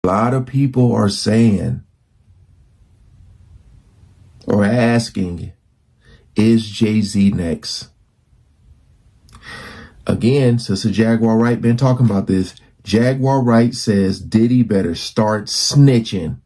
A lot of people are saying or asking, is Jay-Z next? Again, Sister Jaguar Wright been talking about this. Jaguar Wright says Diddy better start snitching.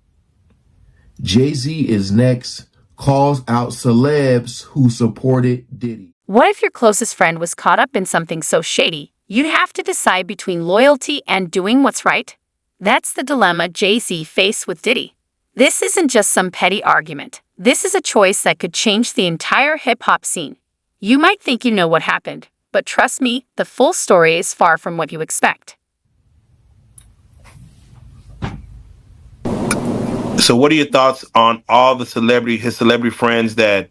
Jay-Z is next, calls out celebs who supported Diddy. What if your closest friend was caught up in something so shady, you'd have to decide between loyalty and doing what's right? That's the dilemma Jay-Z faced with Diddy. This isn't just some petty argument. This is a choice that could change the entire hip-hop scene. You might think you know what happened, but trust me, the full story is far from what you expect. So what are your thoughts on all the his celebrity friends that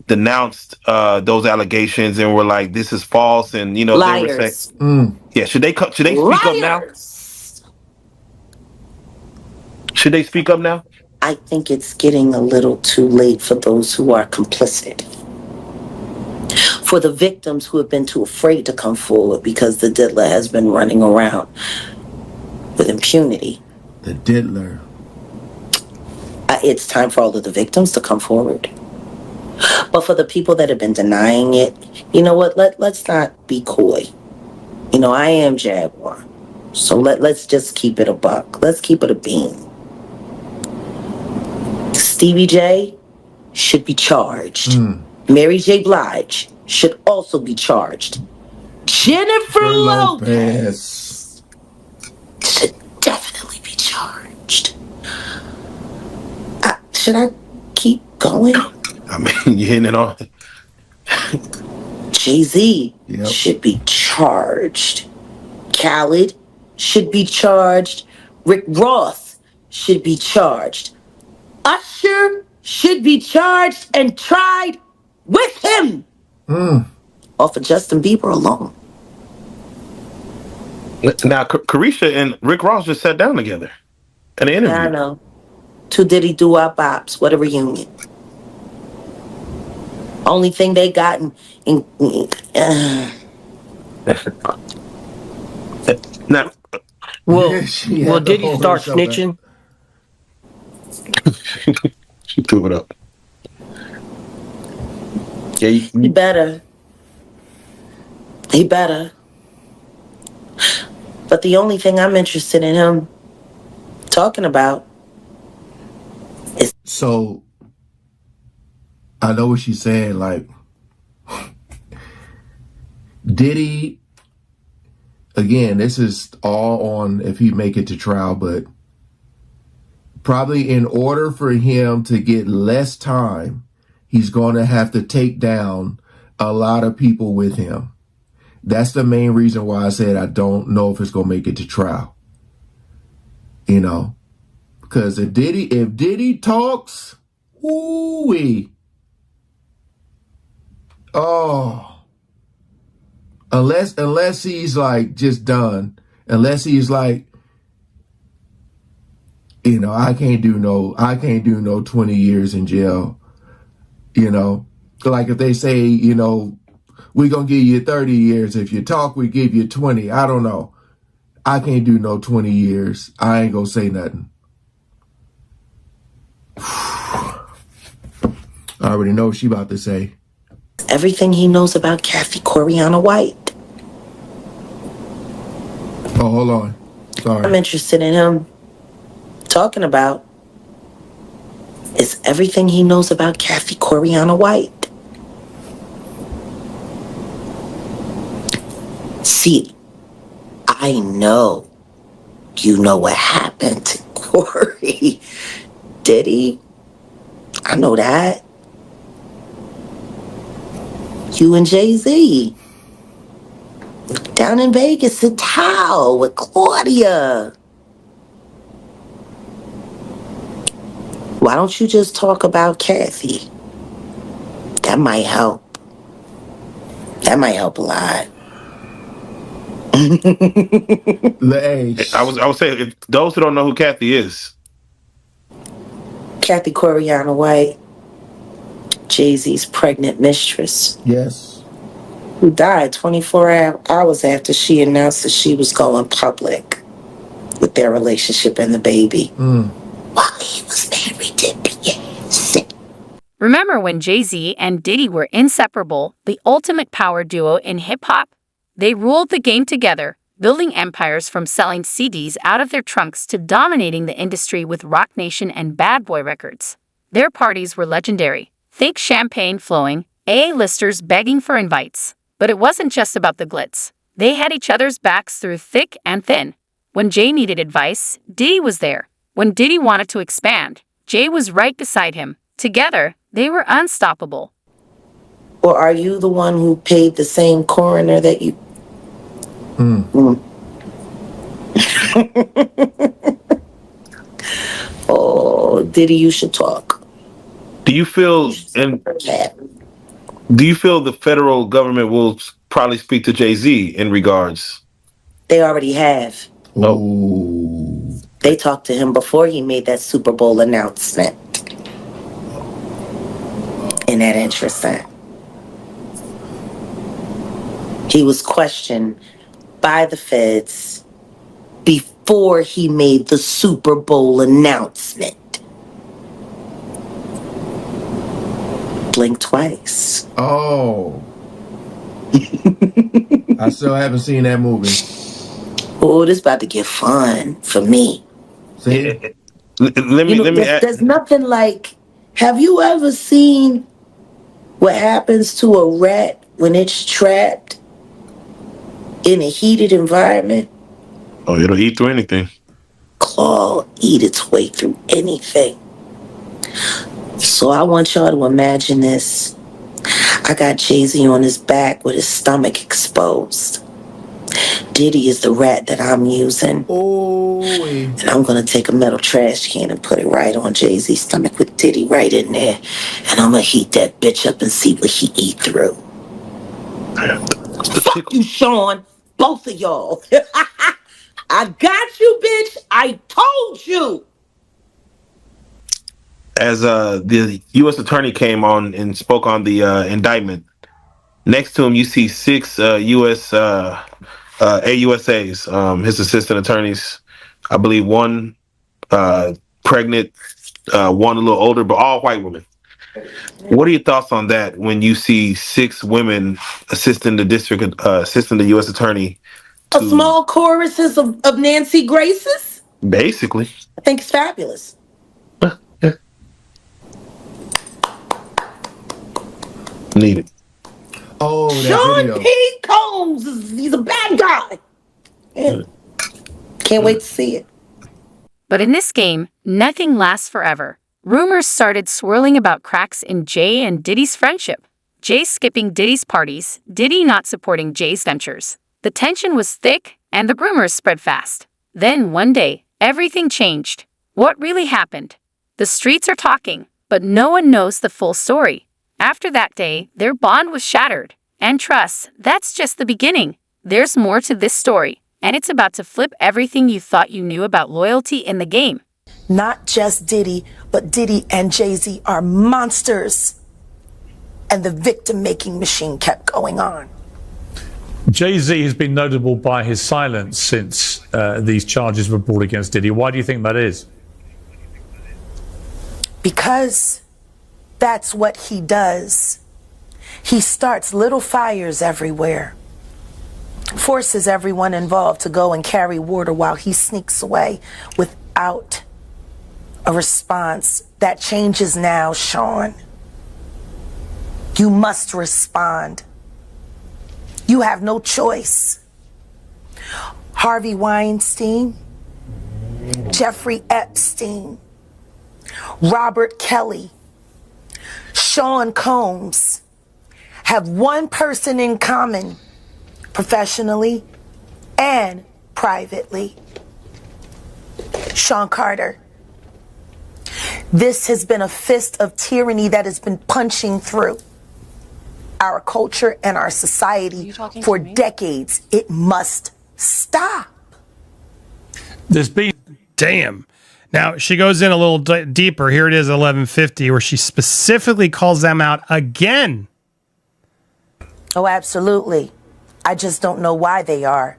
denounced those allegations and were like, this is false, and they were saying, yeah, should they speak up now? Should they speak up now? I think it's getting a little too late for those who are complicit. For the victims who have been too afraid to come forward because the diddler has been running around with impunity. The diddler. It's time for all of the victims to come forward. But for the people that have been denying it, you know what? Let's not be coy. I am Jaguar. So let's just keep it a buck. Let's keep it a bean. Stevie J should be charged. Mary J. Blige should also be charged. Jennifer Lopez should definitely be charged. Should I keep going? I mean, you're hitting it on. Jay-Z should be charged. Khaled should be charged. Rick Ross should be charged. Usher should be charged and tried with him. Off of Justin Bieber alone. Now, Carisha and Rick Ross just sat down together in an interview. Yeah, I know. Two Diddy doo-wop bops. What a reunion. Only thing they got Now, will Diddy start snitching? She threw it up. Yeah, he better. He better. But the only thing I'm interested in him talking about is... So, I know what she's saying, like, Diddy, again, this is all on if he make it to trial, but probably in order for him to get less time, he's going to have to take down a lot of people with him. That's the main reason why I said I don't know if it's going to make it to trial. Because if Diddy talks, ooh-wee. Oh. Unless he's like just done. Unless he's like, I can't do no 20 years in jail. Like if they say, we're going to give you 30 years. If you talk, we give you 20. I don't know. I can't do no 20 years. I ain't going to say nothing. I already know what she about to say. Everything he knows about Kathy Coriana White. Oh, hold on. Sorry. I'm interested in him talking about is everything he knows about Kathy Coriana White. See, I know you know what happened to Corey. Diddy, I know that. You and Jay-Z down in Vegas at Tao with Claudia. Why don't you just talk about Kathy? That might help. That might help a lot. I would say, if those who don't know who Kathy is. Kathy Coriana White, Jay-Z's pregnant mistress. Yes. Who died 24 hours after she announced that she was going public. with their relationship and the baby while he was married to Beyonce. Remember when Jay-Z and Diddy were inseparable, the ultimate power duo in hip-hop? They ruled the game together, building empires from selling CDs out of their trunks to dominating the industry with Roc Nation and Bad Boy Records. Their parties were legendary. Think champagne flowing, A-listers begging for invites. But it wasn't just about the glitz. They had each other's backs through thick and thin. When Jay needed advice, Diddy was there. When Diddy wanted to expand, Jay was right beside him. Together, they were unstoppable. Or are you the one who paid the same coroner that you... Oh, Diddy, you should talk. Do you feel the federal government will probably speak to Jay-Z in regards? They already have. Oh. They talked to him before he made that Super Bowl announcement. Isn't that interesting? He was questioned by the feds before he made the Super Bowl announcement. Blink twice. Oh. I still haven't seen that movie. Oh, this about to get fun for me. See? There's nothing like... Have you ever seen what happens to a rat when it's trapped in a heated environment? Oh, it'll eat through anything. Claw eat its way through anything. So I want y'all to imagine this. I got Jay-Z on his back with his stomach exposed. Diddy is the rat that I'm using. Oh. And I'm going to take a metal trash can and put it right on Jay-Z's stomach with Diddy right in there. And I'm going to heat that bitch up and see what he eat through. Fuck you, Sean. Both of y'all. I got you, bitch. I told you. As the U.S. attorney came on and spoke on the indictment, next to him you see 6 U.S. AUSAs, his assistant attorneys. I believe one pregnant, one a little older, but all white women. What are your thoughts on that when you see 6 women assisting the U.S. attorney? A small choruses of Nancy Graces? Basically. I think it's fabulous. Yeah. Needed. Oh, that Sean video. P. Combs, he's a bad guy. Yeah. Can't wait to see it. But in this game, nothing lasts forever. Rumors started swirling about cracks in Jay and Diddy's friendship. Jay skipping Diddy's parties, Diddy not supporting Jay's ventures. The tension was thick, and the rumors spread fast. Then, one day, everything changed. What really happened? The streets are talking, but no one knows the full story. After that day, their bond was shattered. And trust, that's just the beginning. There's more to this story, and it's about to flip everything you thought you knew about loyalty in the game. Not just Diddy, but Diddy and Jay-Z are monsters. And the victim-making machine kept going on. Jay-Z has been notable by his silence since these charges were brought against Diddy. Why do you think that is? Because that's what he does. He starts little fires everywhere, forces everyone involved to go and carry water while he sneaks away without a response. That changes now, Sean. You must respond. You have no choice. Harvey Weinstein, Jeffrey Epstein, Robert Kelly, Sean Combs have one person in common, professionally and privately. Sean Carter. This has been a fist of tyranny that has been punching through our culture and our society for decades. It must stop. There's been... Damn. Now, she goes in a little deeper. Here it is, 1150, where she specifically calls them out again. Oh, absolutely. I just don't know why they are.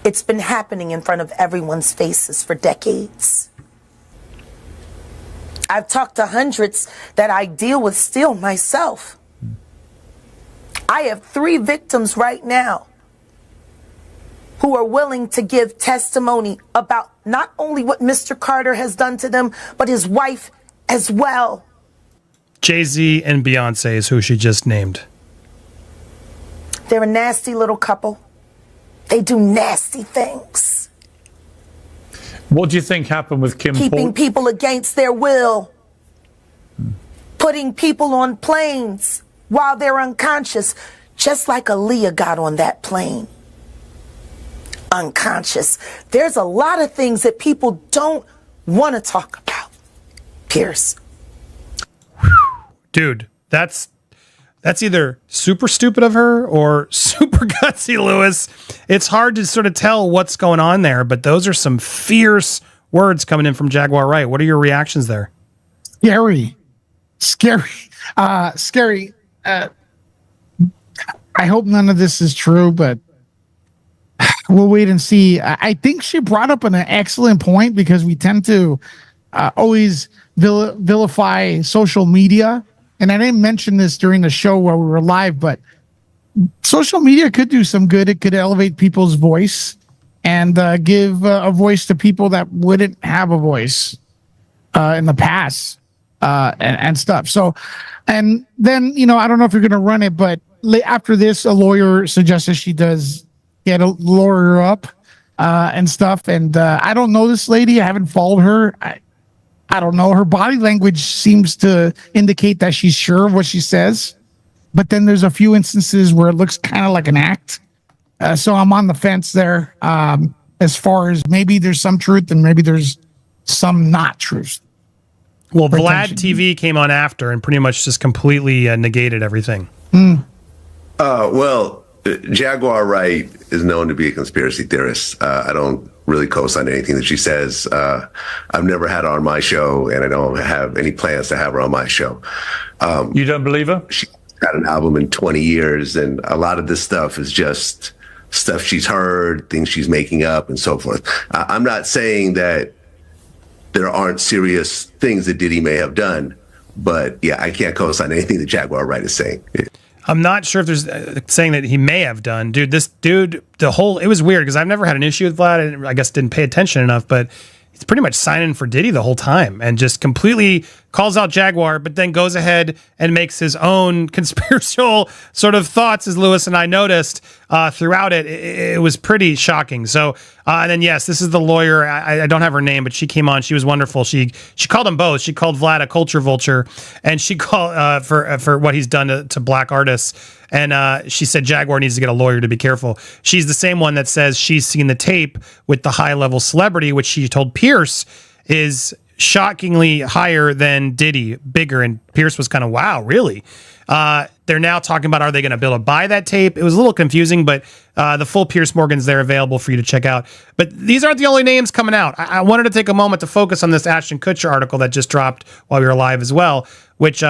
It's been happening in front of everyone's faces for decades. I've talked to hundreds that I deal with still myself. I have 3 victims right now who are willing to give testimony about not only what Mr. Carter has done to them, but his wife as well. Jay-Z and Beyonce is who she just named. They're a nasty little couple. They do nasty things. What do you think happened with Kim Keeping people against their will. Putting people on planes while they're unconscious, just like Aaliyah got on that plane. Unconscious. There's a lot of things that people don't want to talk about. Pierce. Dude, that's either super stupid of her or super gutsy, Lewis. It's hard to sort of tell what's going on there, but those are some fierce words coming in from Jaguar Wright. What are your reactions there? Scary. I hope none of this is true, but we'll wait and see. I think she brought up an excellent point, because we tend to always vilify social media. And I didn't mention this during the show while we were live, but social media could do some good. It could elevate people's voice and give a voice to people that wouldn't have a voice in the past and stuff. So, and then, I don't know if you're going to run it, but after this, a lawyer suggested she does get a lawyer up and stuff. And I don't know this lady. I haven't followed her. I don't know. Her body language seems to indicate that she's sure of what she says. But then there's a few instances where it looks kind of like an act. So I'm on the fence there as far as maybe there's some truth and maybe there's some not truth. Well, Vlad TV came on after and pretty much just completely negated everything. Well, Jaguar Wright is known to be a conspiracy theorist. I don't really co-sign anything that she says. I've never had her on my show, and I don't have any plans to have her on my show. You don't believe her? She got an album in 20 years, and a lot of this stuff is just stuff she's heard, things she's making up, and so forth. I'm not saying that there aren't serious things that Diddy may have done, but yeah, I can't co-sign anything that Jaguar Wright is saying. I'm not sure if there's saying that he may have done. Dude, this dude, it was weird because I've never had an issue with Vlad. I guess didn't pay attention enough, but he's pretty much signing for Diddy the whole time and just completely calls out Jaguar, but then goes ahead and makes his own conspiratorial sort of thoughts, as Lewis and I noticed throughout it. It was pretty shocking. So, and then, yes, this is the lawyer. I don't have her name, but she came on. She was wonderful. She called them both. She called Vlad a culture vulture, and she called for what he's done to black artists. And she said Jaguar needs to get a lawyer to be careful. She's the same one that says she's seen the tape with the high-level celebrity, which she told Pierce is shockingly higher than Diddy, bigger. And Pierce was kind of, wow, really? They're now talking about, are they going to be able to buy that tape? It was a little confusing, but the full Pierce Morgan's there available for you to check out. But these aren't the only names coming out. I wanted to take a moment to focus on this Ashton Kutcher article that just dropped while we were live as well, which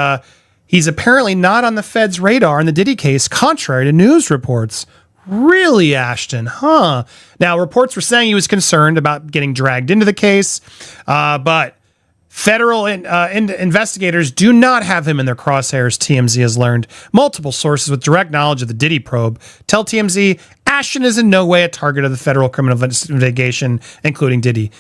he's apparently not on the Fed's radar in the Diddy case, contrary to news reports. Really, Ashton, huh? Now, reports were saying he was concerned about getting dragged into the case, but federal investigators do not have him in their crosshairs, TMZ has learned. Multiple sources with direct knowledge of the Diddy probe tell TMZ Ashton is in no way a target of the federal criminal investigation, including Diddy.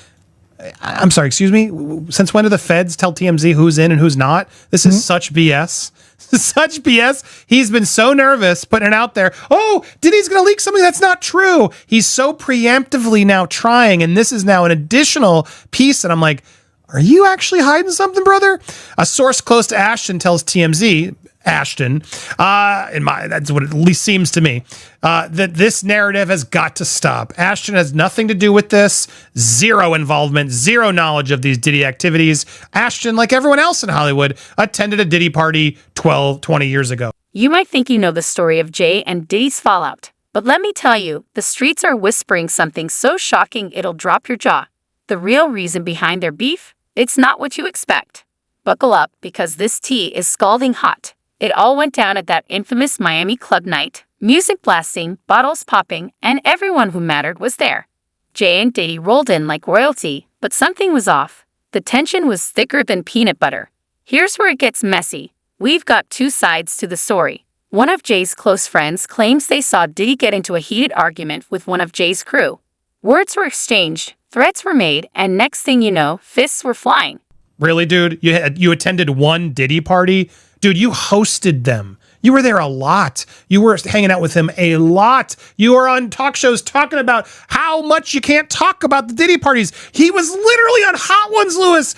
I'm sorry, excuse me? Since when do the feds tell TMZ who's in and who's not? This is such BS. Such BS. He's been so nervous putting it out there. Oh, Diddy's going to leak something that's not true. He's so preemptively now trying, and this is now an additional piece. And I'm like, are you actually hiding something, brother? A source close to Ashton tells TMZ, Ashton, that's what it at least seems to me, that this narrative has got to stop. Ashton has nothing to do with this, zero involvement, zero knowledge of these Diddy activities. Ashton, like everyone else in Hollywood, attended a Diddy party 20 years ago. You might think you know the story of Jay and Diddy's fallout, but let me tell you, the streets are whispering something so shocking it'll drop your jaw. The real reason behind their beef? It's not what you expect. Buckle up, because this tea is scalding hot. It all went down at that infamous Miami club night. Music blasting, bottles popping, and everyone who mattered was there. Jay and Diddy rolled in like royalty, but something was off. The tension was thicker than peanut butter. Here's where it gets messy. We've got two sides to the story. One of Jay's close friends claims they saw Diddy get into a heated argument with one of Jay's crew. Words were exchanged, threats were made, and next thing you know, fists were flying. Really, dude? You attended one Diddy party? Dude, you hosted them. You were there a lot. You were hanging out with him a lot. You were on talk shows talking about how much you can't talk about the Diddy parties. He was literally on Hot Ones, Lewis,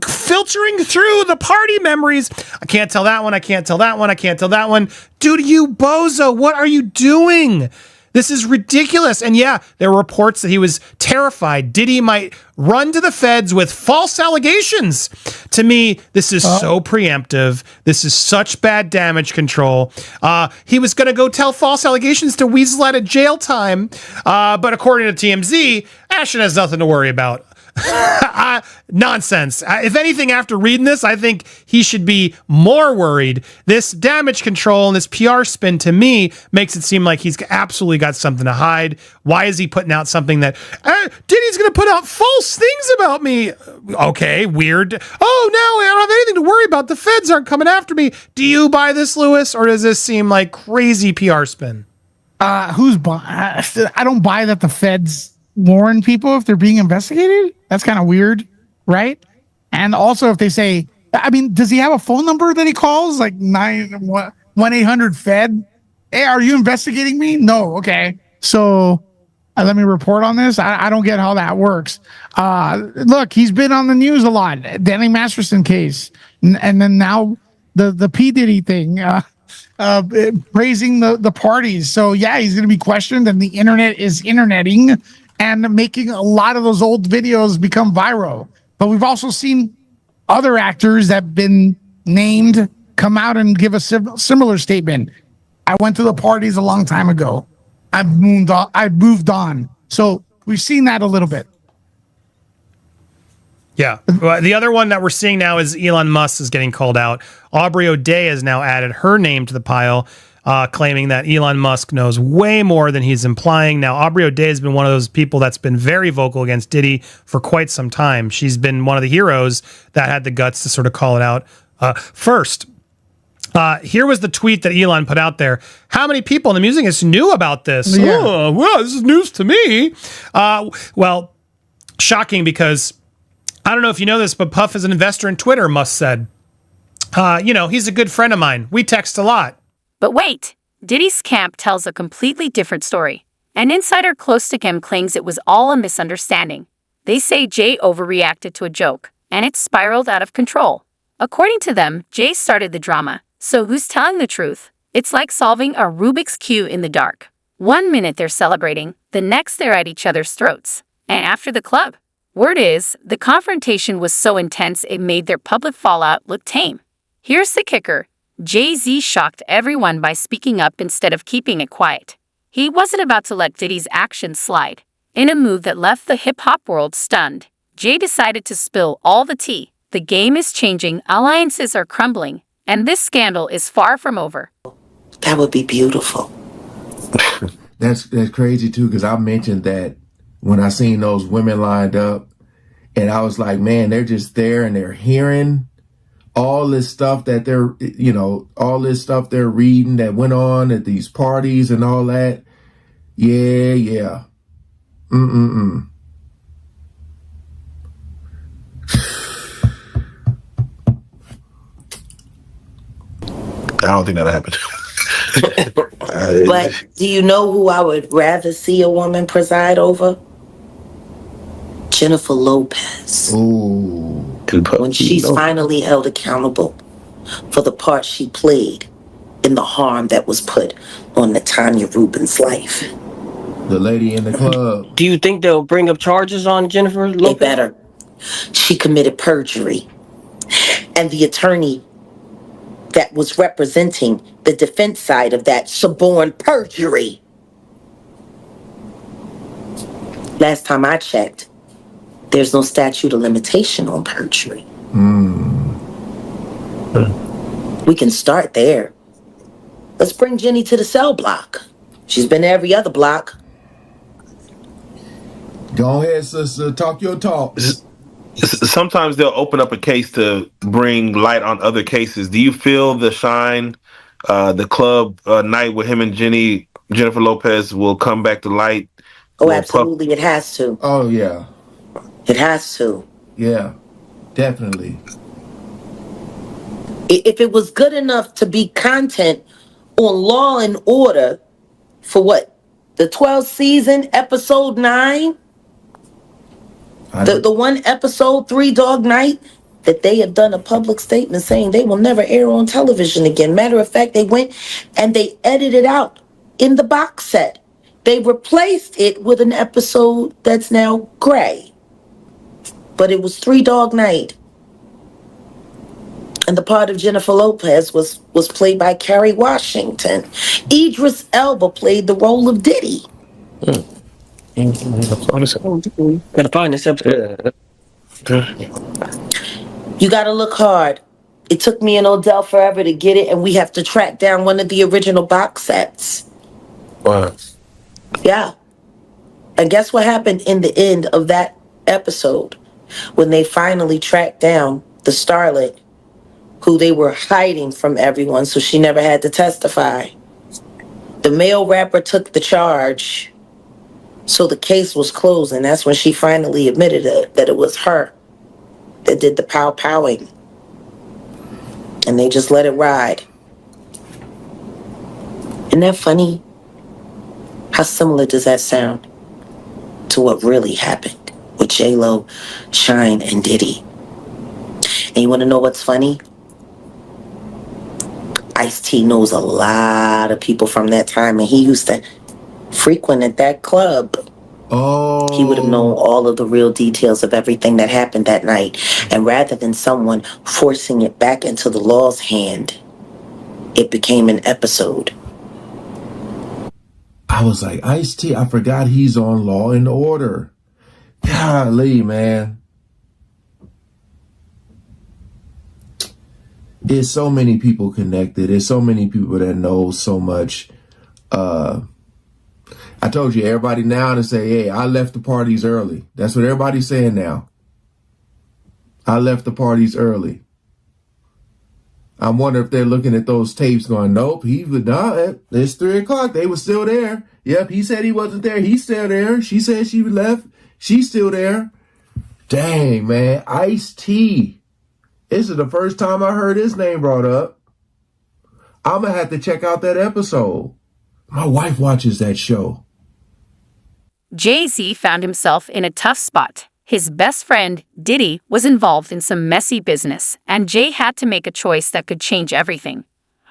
filtering through the party memories. I can't tell that one. I can't tell that one. I can't tell that one. Dude, you bozo, what are you doing? This is ridiculous. And yeah, there were reports that he was terrified Diddy might run to the feds with false allegations. To me, this is so preemptive. This is such bad damage control. He was going to go tell false allegations to weasel out of jail time. But according to TMZ, Ashton has nothing to worry about. Nonsense. If anything, after reading this, I think he should be more worried. This damage control and this PR spin, to me, makes it seem like he's absolutely got something to hide. Why is he putting out something that Diddy's going to put out false things about me? Okay, weird. Oh, no, I don't have anything to worry about. The feds aren't coming after me. Do you buy this, Lewis, or does this seem like crazy PR spin? I don't buy that the feds warn people if they're being investigated. That's kind of weird, right? And also if they say, I mean, does he have a phone number that he calls, like 1-800-FED? Hey, are you investigating me? No. Okay. So let me report on this. I don't get how that works. Look, he's been on the news a lot. Danny Masterson case. And then now the P. Diddy thing, praising the parties. So yeah, he's going to be questioned, and the internet is interneting and making a lot of those old videos become viral. But we've also seen other actors that have been named come out and give a similar statement. I went to the parties a long time ago. I've moved on. So we've seen that a little bit. Yeah. Well, the other one that we're seeing now is Elon Musk is getting called out. Aubrey O'Day has now added her name to the pile, claiming that Elon Musk knows way more than he's implying. Now, Aubrey O'Day has been one of those people that's been very vocal against Diddy for quite some time. She's been one of the heroes that had the guts to sort of call it out first. Here was the tweet that Elon put out there. How many people in the music industry knew about this? Yeah. Oh, well, this is news to me. Well, shocking, because I don't know if you know this, but Puff is an investor in Twitter, Musk said. He's a good friend of mine. We text a lot. But wait, Diddy's camp tells a completely different story. An insider close to him claims it was all a misunderstanding. They say Jay overreacted to a joke, and it spiraled out of control. According to them, Jay started the drama. So who's telling the truth? It's like solving a Rubik's Cube in the dark. 1 minute they're celebrating, the next they're at each other's throats. And after the club, word is, the confrontation was so intense it made their public fallout look tame. Here's the kicker. Jay-Z shocked everyone by speaking up instead of keeping it quiet. He wasn't about to let Diddy's actions slide. In a move that left the hip-hop world stunned, Jay decided to spill all the tea. The game is changing, alliances are crumbling, and this scandal is far from over. That would be beautiful. That's crazy too, because I mentioned that when I seen those women lined up, and I was like, man, they're just there and they're hearing all this stuff that all this stuff they're reading that went on at these parties and all that. Yeah. I don't think that'll happen. But do you know who I would rather see a woman preside over? Jennifer Lopez. Ooh. When she's finally held accountable for the part she played in the harm that was put on Natanya Rubin's life. The lady in the club. Do you think they'll bring up charges on Jennifer Lopez? They better. She committed perjury. And the attorney that was representing the defense side of that suborned perjury. Last time I checked, there's no statute of limitation on perjury. We can start there. Let's bring Jenny to the cell block. She's been to every other block. Go ahead, sister. Talk your talk. Sometimes they'll open up a case to bring light on other cases. Do you feel the Shine, the club night with him and Jennifer Lopez will come back to light? Oh, absolutely. It has to. Oh, yeah. It has to. Yeah, definitely. If it was good enough to be content on Law and Order for what? The 12th season, episode 9? The one episode, 3 Dog Night, that they have done a public statement saying they will never air on television again. Matter of fact, they went and they edited out in the box set. They replaced it with an episode that's now gray. But it was 3 Dog Night. And the part of Jennifer Lopez was played by Kerry Washington. Idris Elba played the role of Diddy. Gotta find this episode. You gotta look hard. It took me and Odell forever to get it, and we have to track down one of the original box sets. Wow. Yeah. And guess what happened in the end of that episode? When they finally tracked down the starlet who they were hiding from everyone so she never had to testify. The male rapper took the charge, so the case was closed, and that's when she finally admitted that it was her that did the pow-powing. And they just let it ride. Isn't that funny? How similar does that sound to what really happened with J-Lo, Shine, and Diddy? And you want to know what's funny? Ice-T knows a lot of people from that time, and he used to frequent at that club. Oh. He would have known all of the real details of everything that happened that night. And rather than someone forcing it back into the law's hand, it became an episode. I was like, Ice-T, I forgot he's on Law and Order. Golly, man. There's so many people connected. There's so many people that know so much. I told you, everybody now to say, hey, I left the parties early. That's what everybody's saying now. I left the parties early. I wonder if they're looking at those tapes going, nope, he would not. It's 3 o'clock. They were still there. Yep, he said he wasn't there. He's still there. She said she left. She's still there. Dang, man. Ice-T. This is the first time I heard his name brought up. I'm going to have to check out that episode. My wife watches that show. Jay-Z found himself in a tough spot. His best friend, Diddy, was involved in some messy business, and Jay had to make a choice that could change everything.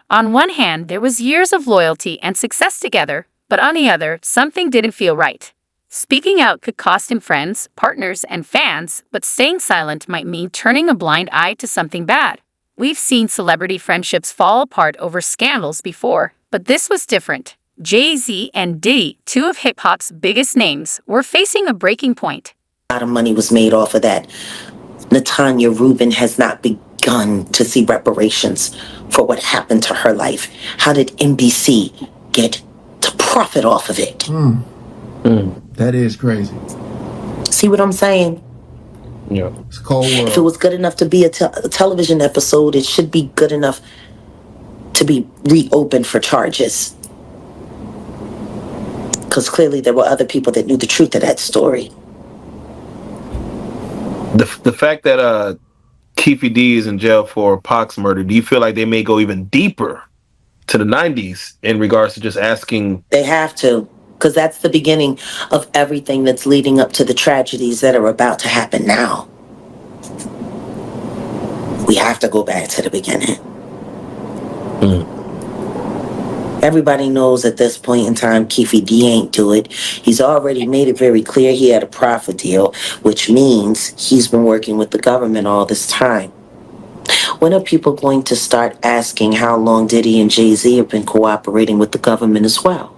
On one hand, there was years of loyalty and success together, but on the other, something didn't feel right. Speaking out could cost him friends, partners, and fans, but staying silent might mean turning a blind eye to something bad. We've seen celebrity friendships fall apart over scandals before, but this was different. Jay-Z and Diddy, 2 of hip-hop's biggest names, were facing a breaking point. A lot of money was made off of that. Natanya Rubin has not begun to see reparations for what happened to her life. How did NBC get to profit off of it? That is crazy. See what I'm saying? Yeah. It's a cold world. If it was good enough to be a television episode, it should be good enough to be reopened for charges. Because clearly there were other people that knew the truth of that story. The fact that Keefe D is in jail for Pac's murder, do you feel like they may go even deeper to the 90s in regards to just asking? They have to, because that's the beginning of everything that's leading up to the tragedies that are about to happen now. We have to go back to the beginning. Everybody knows at this point in time, Keefe D ain't do it. He's already made it very clear he had a profit deal, which means he's been working with the government all this time. When are people going to start asking how long Diddy and Jay-Z have been cooperating with the government as well?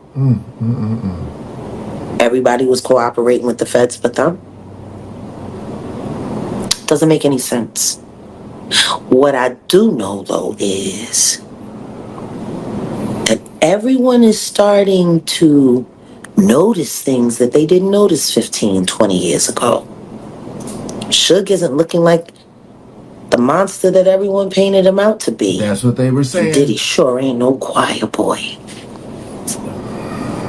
Everybody was cooperating with the feds but them? Doesn't make any sense. What I do know, though, is that everyone is starting to notice things that they didn't notice 15, 20 years ago. Suge isn't looking like the monster that everyone painted him out to be. That's what they were saying. And Diddy sure ain't no choir boy.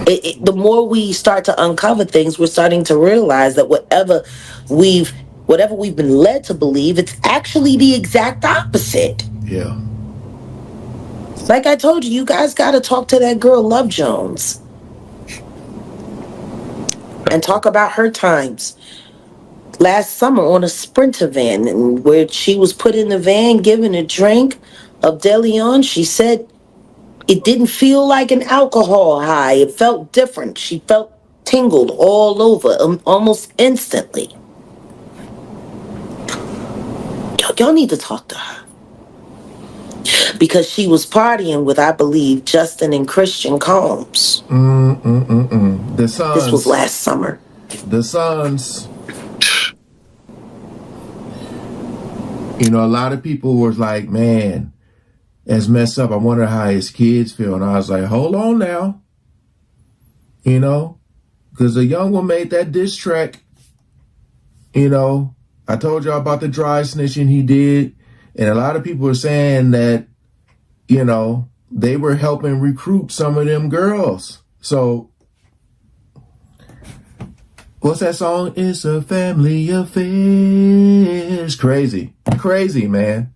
The more we start to uncover things, we're starting to realize that whatever we've been led to believe, it's actually the exact opposite. Yeah. Like I told you, you guys got to talk to that girl Love Jones and talk about her times last summer on a Sprinter van, and where she was put in the van given a drink of De Leon. She said it didn't feel like an alcohol high. It felt different. She felt tingled all over almost instantly. Y'all need to talk to her. Because she was partying with, I believe, Justin and Christian Combs. The Sons. This was last summer. The Sons. You know, a lot of people was like, man, that's messed up. I wonder how his kids feel. And I was like, hold on now. You know, because the young one made that diss track. You know, I told y'all about the dry snitching he did. And a lot of people are saying that, you know, they were helping recruit some of them girls. So, what's that song? It's a family affair. It's crazy. Crazy, man.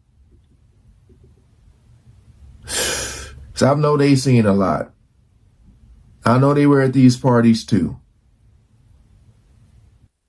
So I know they seen a lot. I know they were at these parties too.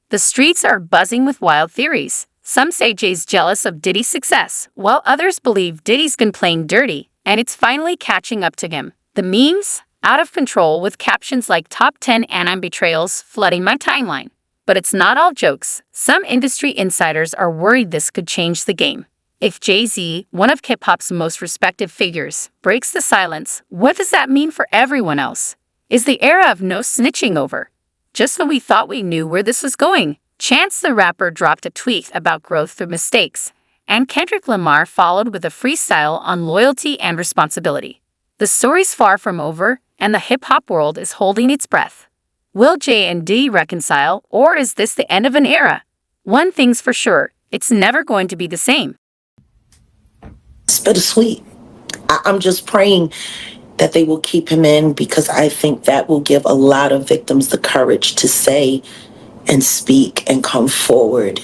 The streets are buzzing with wild theories. Some say Jay's jealous of Diddy's success, while others believe Diddy's been playing dirty, and it's finally catching up to him. The memes? Out of control, with captions like top 10 anime betrayals flooding my timeline. But it's not all jokes. Some industry insiders are worried this could change the game. If Jay-Z, one of hip-hop's most respected figures, breaks the silence, what does that mean for everyone else? Is the era of no snitching over? Just when we thought we knew where this was going, Chance the Rapper dropped a tweet about growth through mistakes, and Kendrick Lamar followed with a freestyle on loyalty and responsibility. The story's far from over, and the hip-hop world is holding its breath. Will Jay and Diddy reconcile, or is this the end of an era? One thing's for sure, it's never going to be the same. It's bittersweet. I'm just praying that they will keep him in, because I think that will give a lot of victims the courage to say and speak and come forward.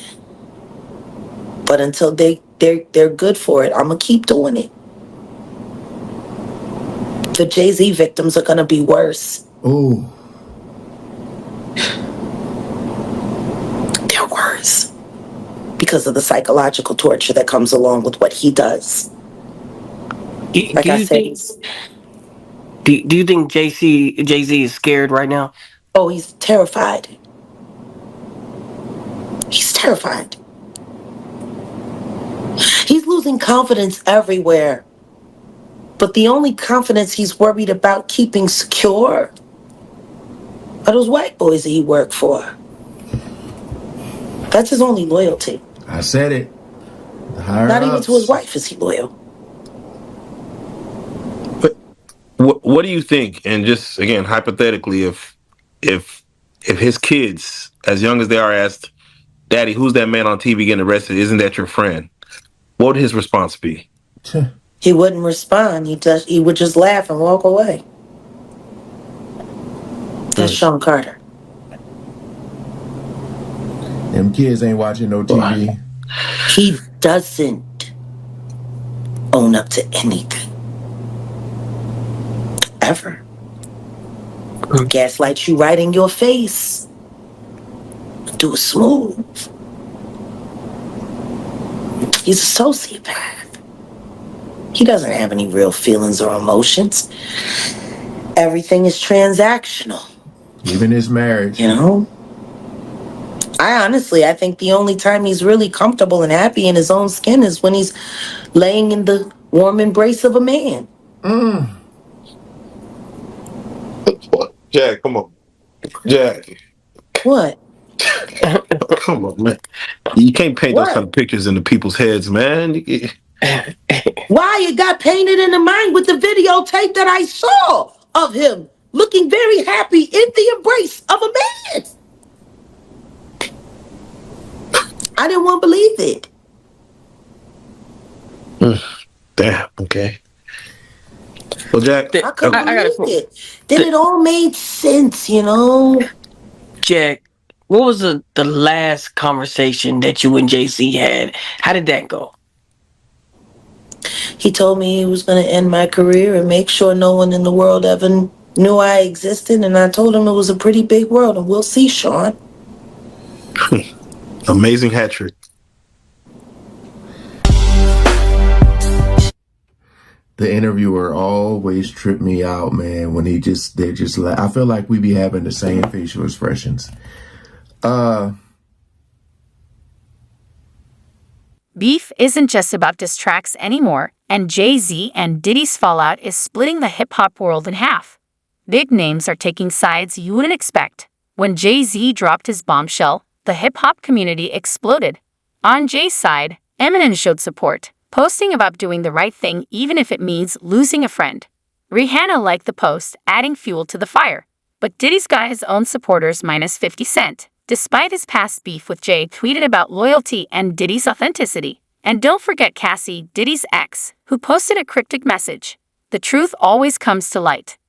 But until they're good for it, I'm gonna keep doing it. The Jay-Z victims are gonna be worse. Oh. They're worse because of the psychological torture that comes along with what he does. Like I said, do you think Jay-Z is scared right now? Oh, he's terrified. He's terrified. He's losing confidence everywhere. But the only confidence he's worried about keeping secure are those white boys that he worked for. That's his only loyalty. I said it. Not even to his wife is he loyal. But what do you think? And just again, hypothetically, if his kids, as young as they are, asked, "Daddy, who's that man on TV getting arrested? Isn't that your friend?" What would his response be? He wouldn't respond. He would just laugh and walk away. That's Sean Carter. Them kids ain't watching no TV. He doesn't own up to anything. Ever. Gaslight you right in your face. Do it smooth. He's a sociopath. He doesn't have any real feelings or emotions. Everything is transactional. Even his marriage. You know? I think the only time he's really comfortable and happy in his own skin is when he's laying in the warm embrace of a man. Jack, come on. Jack. What? Come on, man. You can't paint those kind of pictures into people's heads, man. Why it got painted in the mind with the videotape that I saw of him looking very happy in the embrace of a man. I didn't want to believe it. Damn. Okay. Well, Jack, I couldn't believe it. Then it all made sense, you know. Jack, what was the last conversation that you and JC had? How did that go? He told me he was going to end my career and make sure no one in the world ever knew I existed. And I told him it was a pretty big world. And we'll see, Sean. Amazing hat trick. The interviewer always tripped me out, man, when they just like, I feel like we be having the same facial expressions. Beef isn't just about diss tracks anymore, and Jay-Z and Diddy's fallout is splitting the hip-hop world in half. Big names are taking sides you wouldn't expect. When Jay-Z dropped his bombshell, the hip-hop community exploded. On Jay's side, Eminem showed support, posting about doing the right thing even if it means losing a friend. Rihanna liked the post, adding fuel to the fire. But Diddy's got his own supporters minus 50 Cent. Despite his past beef with Jay, tweeted about loyalty and Diddy's authenticity. And don't forget Cassie, Diddy's ex, who posted a cryptic message. The truth always comes to light.